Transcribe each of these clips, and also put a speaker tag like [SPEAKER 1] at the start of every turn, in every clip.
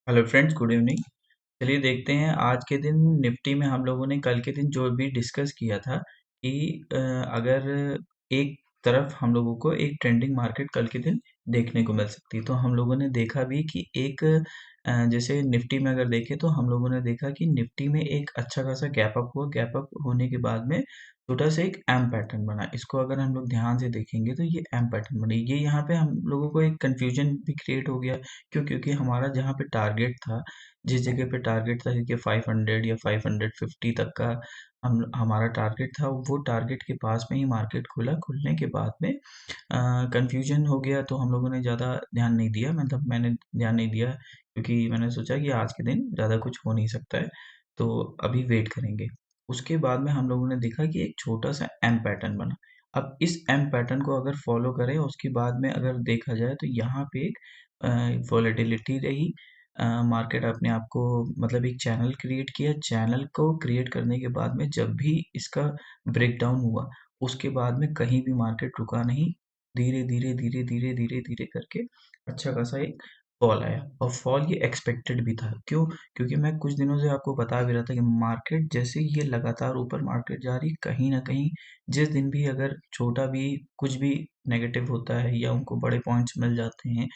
[SPEAKER 1] Hello friends, good evening. चलिए देखते हैं आज के दिन निफ्टी में हम लोगों ने कल के दिन जो भी डिस्कस किया था कि अगर एक तरफ हम लोगों को एक ट्रेंडिंग मार्केट कल के दिन देखने को मिल सकती है, तो हम लोगों ने देखा भी कि एक जैसे निफ्टी में अगर देखें तो हम लोगों ने देखा कि निफ्टी में एक अच्छा खासा गैप अप हुआ। गैप अप होने के बाद में छोटा सा एक एम पैटर्न बना। इसको अगर हम लोग ध्यान से देखेंगे तो ये एम पैटर्न बनी। ये यहाँ पे हम लोगों को एक कंफ्यूजन भी क्रिएट हो गया। क्यों? क्योंकि हमारा जहाँ पे टारगेट था, जिस जगह पे टारगेट था कि 500 या 550 तक का हमारा टारगेट था, वो टारगेट के पास में ही मार्केट खुला। खुलने के बाद में कंफ्यूजन हो गया, तो हम लोगों ने ज़्यादा ध्यान नहीं दिया। मतलब मैंने ध्यान नहीं दिया क्योंकि मैंने सोचा कि आज के दिन ज़्यादा कुछ हो नहीं सकता है, तो अभी वेट करेंगे। उसके बाद में हम लोगों ने देखा कि एक छोटा सा एम पैटर्न बना। अब इस एम पैटर्न को अगर फॉलो करें, उसके बाद में अगर देखा जाए तो यहाँ पे एक वॉलेटिलिटी रही। मार्केट अपने आप को मतलब एक चैनल क्रिएट किया। चैनल को क्रिएट करने के बाद में जब भी इसका ब्रेकडाउन हुआ, उसके बाद में कहीं भी मार्केट रुका नहीं। धीरे धीरे धीरे धीरे धीरे धीरे करके अच्छा खासा एक फॉल आया, और फॉल ये एक्सपेक्टेड भी था। क्यों? क्योंकि मैं कुछ दिनों से आपको बता भी रहा था कि मार्केट जैसे ही ये लगातार ऊपर मार्केट जा रही, कहीं ना कहीं जिस दिन भी अगर छोटा भी कुछ भी नेगेटिव होता है या उनको बड़े पॉइंट्स मिल जाते हैं,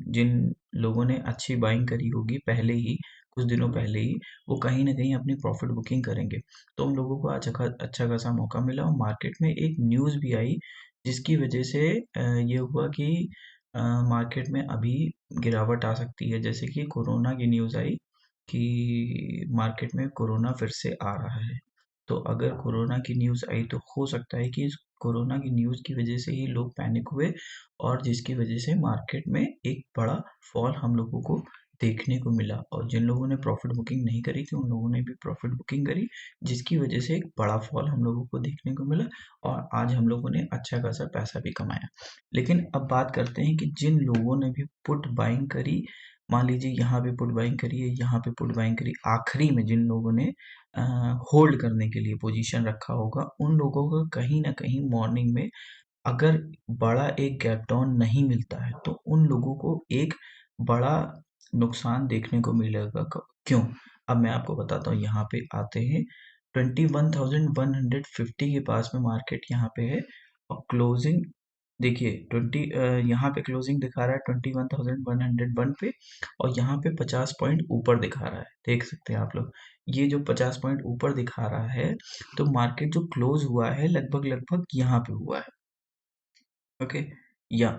[SPEAKER 1] जिन लोगों ने अच्छी बाइंग करी होगी पहले ही, कुछ दिनों पहले ही, वो कहीं ना कहीं अपनी प्रॉफिट बुकिंग करेंगे। तो उन लोगों को अच्छा खासा मौका मिला, और मार्केट में एक न्यूज़ भी आई जिसकी वजह से ये हुआ कि मार्केट में अभी गिरावट आ सकती है। जैसे कि कोरोना की न्यूज़ आई कि मार्केट में कोरोना फिर से आ रहा है। तो अगर कोरोना की न्यूज़ आई तो हो सकता है कि इस कोरोना की न्यूज़ की वजह से ही लोग पैनिक हुए, और जिसकी वजह से मार्केट में एक बड़ा फॉल हम लोगों को देखने को मिला। और जिन लोगों ने प्रॉफिट बुकिंग नहीं करी थी, उन लोगों ने भी प्रॉफिट बुकिंग करी, जिसकी वजह से एक बड़ा फॉल हम लोगों को देखने को मिला। और आज हम लोगों ने अच्छा खासा पैसा भी कमाया। लेकिन अब बात करते हैं कि जिन लोगों ने भी पुट बाइंग करी, मान लीजिए यहाँ पे पुट बाइंग करी है, यहाँ पे पुट बाइंग करी, आखिरी में जिन लोगों ने होल्ड करने के लिए पोजीशन रखा होगा, उन लोगों का कहीं ना कहीं मॉर्निंग में अगर बड़ा एक गैप डाउन नहीं मिलता है, तो उन लोगों को एक बड़ा नुकसान देखने को मिलेगा। क्यों? अब मैं आपको बताता हूँ। यहाँ पे आते हैं 21,150 के पास में मार्केट यहाँ पे है, और क्लोजिंग देखिए 20 यहाँ पे क्लोजिंग दिखा रहा है 21,101 पे, और यहाँ पे 50 पॉइंट ऊपर दिखा रहा है। देख सकते हैं आप लोग, ये जो 50 पॉइंट ऊपर दिखा रहा है, तो मार्केट जो क्लोज हुआ है लगभग लगभग यहाँ पे हुआ है। ओके, या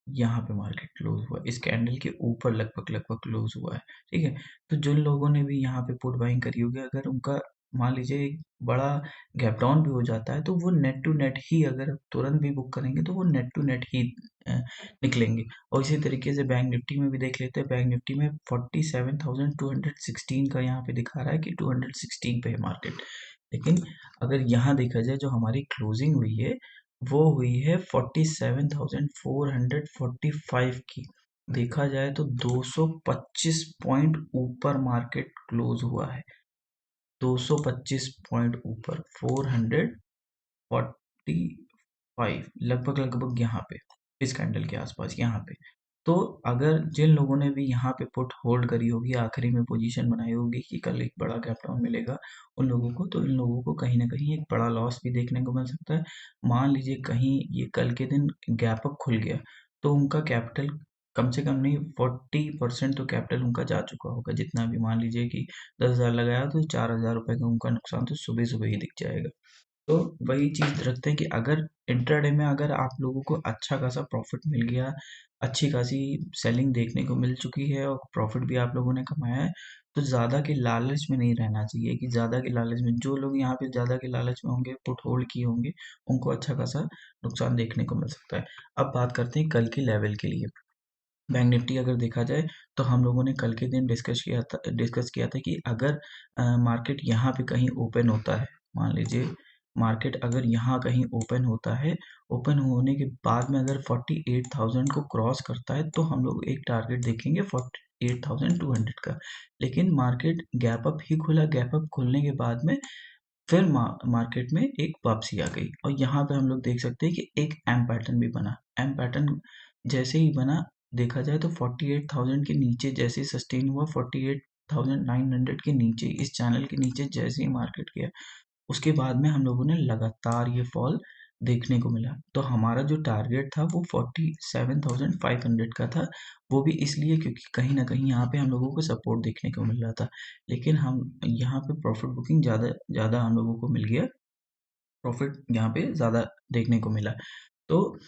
[SPEAKER 1] यहाँ पे मार्केट क्लोज हुआ इस कैंडल के ऊपर, लगभग लगभग क्लोज हुआ है। ठीक है, तो जिन लोगों ने भी यहाँ पे पुट बाइंग करी होगी, अगर उनका मान लीजिए एक बड़ा गैप डाउन भी हो जाता है, तो वो नेट टू नेट ही अगर तुरंत भी बुक करेंगे तो वो नेट टू नेट ही अ, निकलेंगे। और इसी तरीके से बैंक निफ्टी में भी देख लेते हैं। बैंक निफ्टी में 47,216 का यहाँ पे दिखा रहा है कि 216 पे है मार्केट। लेकिन अगर यहाँ देखा जाए, जो हमारी क्लोजिंग हुई है वो हुई है 47,445 की। देखा जाए तो 225 पॉइंट ऊपर मार्केट क्लोज हुआ है। 225 पॉइंट ऊपर, 445, लगभग लगभग यहाँ पे, इस कैंडल के आसपास यहाँ पे। तो अगर जिन लोगों ने भी यहाँ पे पुट होल्ड करी होगी, आखिरी में पोजीशन बनाई होगी कि कल एक बड़ा गैप डाउन मिलेगा उन लोगों को, तो इन लोगों को कहीं ना कहीं एक बड़ा लॉस भी देखने को मिल सकता है। मान लीजिए कहीं ये कल के दिन गैप अप खुल गया, तो उनका कैपिटल कम से कम नहीं, 40% तो कैपिटल उनका जा चुका होगा। जितना भी मान लीजिए कि 10,000 लगाया, तो 4,000 रुपए का उनका नुकसान तो सुबह सुबह ही दिख जाएगा। तो वही चीज़ रखते हैं कि अगर इंट्राडे में अगर आप लोगों को अच्छा खासा प्रॉफिट मिल गया, अच्छी खासी सेलिंग देखने को मिल चुकी है, और प्रॉफिट भी आप लोगों ने कमाया है, तो ज़्यादा के लालच में नहीं रहना चाहिए। कि ज़्यादा के लालच में, जो लोग यहाँ पे ज़्यादा के लालच में होंगे, पुट होल्ड किए होंगे, उनको अच्छा खासा नुकसान देखने को मिल सकता है। अब बात करते हैं कल की लेवल के लिए। बैंक निफ्टी अगर देखा जाए, तो हम लोगों ने कल के दिन डिस्कस किया था कि अगर मार्केट यहाँ पे कहीं ओपन होता है, मान लीजिए मार्केट अगर यहाँ कहीं ओपन होता है, ओपन होने के बाद में अगर 48,000 को क्रॉस करता है, तो हम लोग एक टारगेट देखेंगे 48,200 का। लेकिन मार्केट गैप अप ही खुला। गैप अप खुलने के बाद में फिर मार्केट में एक वापसी आ गई, और यहाँ पे हम लोग देख सकते हैं कि एक एम पैटर्न भी बना। एम पैटर्न जैसे ही बना, देखा जाए तो 48,000 के नीचे जैसे सस्टेन हुआ, 48,900 के नीचे, इस चैनल के नीचे जैसे ही मार्केट गया, उसके बाद में हम लोगों ने लगातार ये फॉल देखने को मिला। तो हमारा जो टारगेट था वो 47,500 का था, वो भी इसलिए क्योंकि कहीं न कहीं यहाँ पे हम लोगों को सपोर्ट देखने को मिल रहा था। लेकिन हम यहाँ पे प्रॉफ़िट बुकिंग ज़्यादा ज़्यादा हम लोगों को मिल गया, प्रॉफ़िट यहाँ पे ज़्यादा देखने को मिला। तो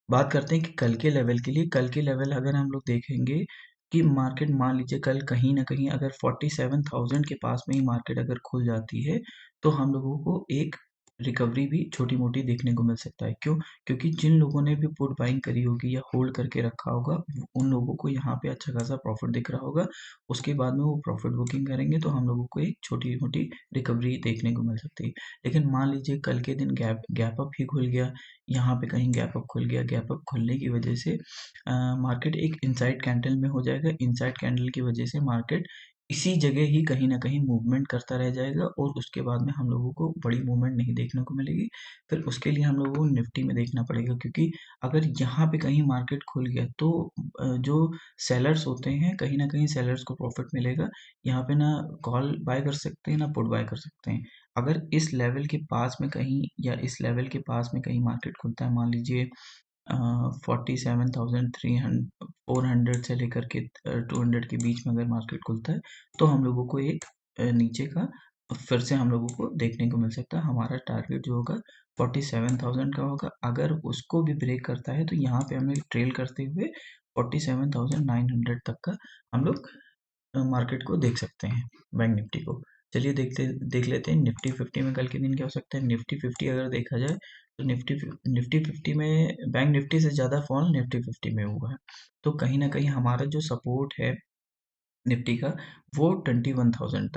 [SPEAKER 1] बात करते हैं कि कल के लेवल के लिए, कल के लेवल अगर हम लोग देखेंगे कि मार्केट मान लीजिए कल कहीं न कहीं अगर 47,000 के पास में ही मार्केट अगर खुल जाती है, तो हम लोगों को एक रिकवरी भी छोटी-मोटी देखने को मिल सकता है। क्यों? क्योंकि जिन लोगों ने भी पुट बाइंग करी होगी या होल्ड करके रखा होगा, उन लोगों को यहाँ पे अच्छा खासा प्रॉफ़िट दिख रहा होगा। उसके बाद में वो प्रॉफ़िट बुकिंग करेंगे तो हम लोगों को एक छोटी-मोटी रिकवरी देखने को मिल सकती है। लेकिन मान लीजिए कल के दिन गैप गैप अप ही खुल गया, यहाँ पे कहीं गैप अप खुल गया, गैप अप खुलने की वजह से मार्केट एक इनसाइड कैंडल में हो जाएगा। इनसाइड कैंडल की वजह से मार्केट इसी जगह ही कहीं न कहीं मूवमेंट करता रह जाएगा और उसके बाद में हम लोगों को बड़ी मूवमेंट नहीं देखने को मिलेगी। फिर उसके लिए हम लोगों को निफ्टी में देखना पड़ेगा, क्योंकि अगर यहाँ पे कहीं मार्केट खुल गया तो जो सेलर्स होते हैं, कहीं न कहीं सेलर्स को प्रॉफ़िट मिलेगा। यहाँ पे ना कॉल बाय कर सकते हैं, ना पुट बाय कर सकते हैं। अगर इस लेवल के पास में कहीं या इस लेवल के पास में कहीं मार्केट खुलता है, मान लीजिए 47,400 से लेकर के 200 के बीच में अगर मार्केट खुलता है, तो हम लोगों को एक नीचे का फिर से हम लोगों को देखने को मिल सकता है। हमारा टारगेट जो होगा 47,000 का होगा। अगर उसको भी ब्रेक करता है तो यहाँ पे हमें ट्रेल करते हुए 47,900 तक का हम लोग मार्केट को देख सकते हैं, बैंक निफ्टी को। चलिए देख लेते हैं निफ्टी 50 में कल के दिन क्या हो सकता है। निफ्टी 50 अगर देखा जाए तो निफ्टी 50 में बैंक निफ्टी से ज़्यादा फॉल निफ्टी 50 में हुआ है। तो कहीं न कहीं हमारा जो सपोर्ट है निफ्टी का वो 21,000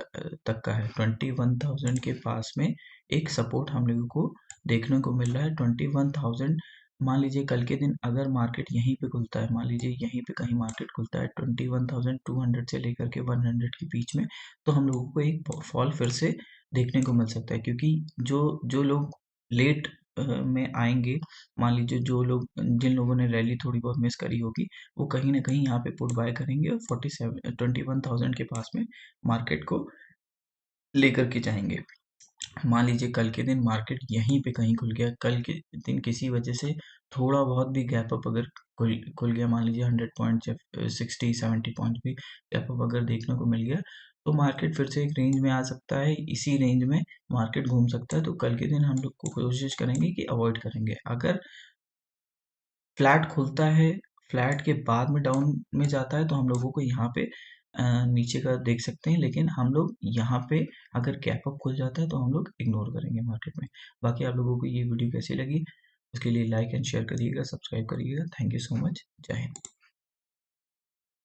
[SPEAKER 1] तक का है। 21,000 के पास में एक सपोर्ट हम लोगों को देखने को मिल रहा है। 21,000 मान लीजिए कल के दिन अगर मार्केट यहीं पे खुलता है, मान लीजिए यहीं पे कहीं मार्केट खुलता है 21,200 से लेकर के 100 के बीच में, तो हम लोगों को एक फॉल फिर से देखने को मिल सकता है, क्योंकि जो जो लोग लेट में आएँगे, मान लीजिए जो लोग जिन लोगों ने रैली थोड़ी बहुत मिस करी होगी, वो कहीं न कहीं यहाँ पे पुट बाय करेंगे और 21,000 के पास में मार्केट को लेकर के जाएँगे। मान लीजिए कल के दिन मार्केट यहीं पे कहीं खुल गया, कल के दिन किसी वजह से थोड़ा बहुत भी गैप अप अगर खुल गया, मान लीजिए 100 पॉइंट्स या 60-70 पॉइंट्स भी गैप अप अगर देखने को मिल गया, तो मार्केट फिर से एक रेंज में आ सकता है, इसी रेंज में मार्केट घूम सकता है। तो कल के दिन हम लोग को कोशिश करेंगे कि अवॉइड करेंगे। अगर फ्लैट खुलता है, फ्लैट के बाद में डाउन में जाता है तो हम लोगों को यहाँ पे नीचे का देख सकते हैं, लेकिन हम लोग यहाँ पे अगर गैप अप खुल जाता है तो हम लोग इग्नोर करेंगे मार्केट में। बाकी आप लोगों को ये वीडियो कैसी लगी, उसके लिए लाइक एंड शेयर करिएगा, सब्सक्राइब करिएगा। Thank you so much. जय हिंद।